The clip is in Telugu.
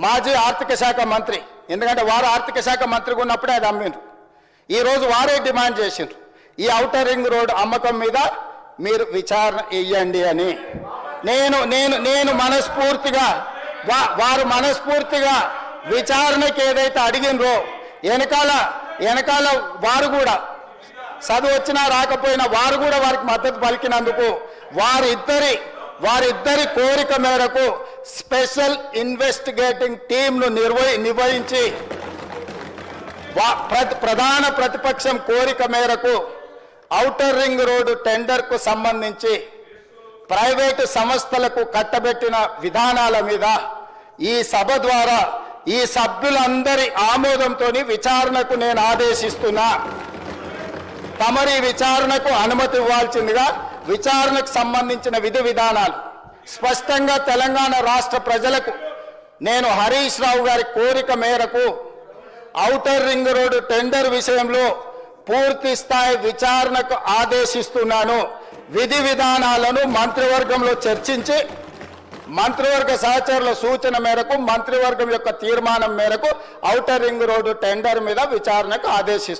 మాజీ ఆర్థిక శాఖ మంత్రి, ఎందుకంటే వారు ఆర్థిక శాఖ మంత్రిగా ఉన్నప్పుడే అది అమ్మిండ్రు. ఈరోజు వారే డిమాండ్ చేసిండ్రు ఈ ఔటర్ రింగ్ రోడ్ అమ్మకం మీద మీరు విచారణ ఇయ్యండి అని. నేను మనస్ఫూర్తిగా వారు మనస్ఫూర్తిగా విచారణకి ఏదైతే అడిగినరో వెనకాల వారు కూడా చదువు వచ్చినా రాకపోయినా వారు కూడా వారికి మద్దతు పలికినందుకు వారిద్దరి కోరిక మేరకు స్పెషల్ ఇన్వెస్టిగేటింగ్ టీంను నిర్వహించి ప్రధాన ప్రతిపక్షం కోరిక మేరకు ఔటర్ రింగ్ రోడ్డు టెండర్కు సంబంధించి ప్రైవేటు సంస్థలకు కట్టబెట్టిన విధానాల మీద ఈ సభ ద్వారా ఈ సభ్యులందరి ఆమోదంతో విచారణకు నేను ఆదేశిస్తున్నా. తమరి విచారణకు అనుమతి ఇవ్వాల్సిందిగా విచారణకు సంబంధించిన విధి విధానాలు స్పష్టంగా తెలంగాణ రాష్ట్ర ప్రజలకు నేను హరీష్ రావు గారి కోరిక మేరకు ఔటర్ రింగ్ రోడ్డు టెండర్ విషయంలో పూర్తి స్థాయి విచారణకు ఆదేశిస్తున్నాను. విధి విధానాలను మంత్రివర్గంలో చర్చించి మంత్రివర్గ సహచరుల సూచన మేరకు మంత్రివర్గం యొక్క తీర్మానం మేరకు ఔటర్ రింగ్ రోడ్డు టెండర్ మీద విచారణకు ఆదేశిస్తున్నాను.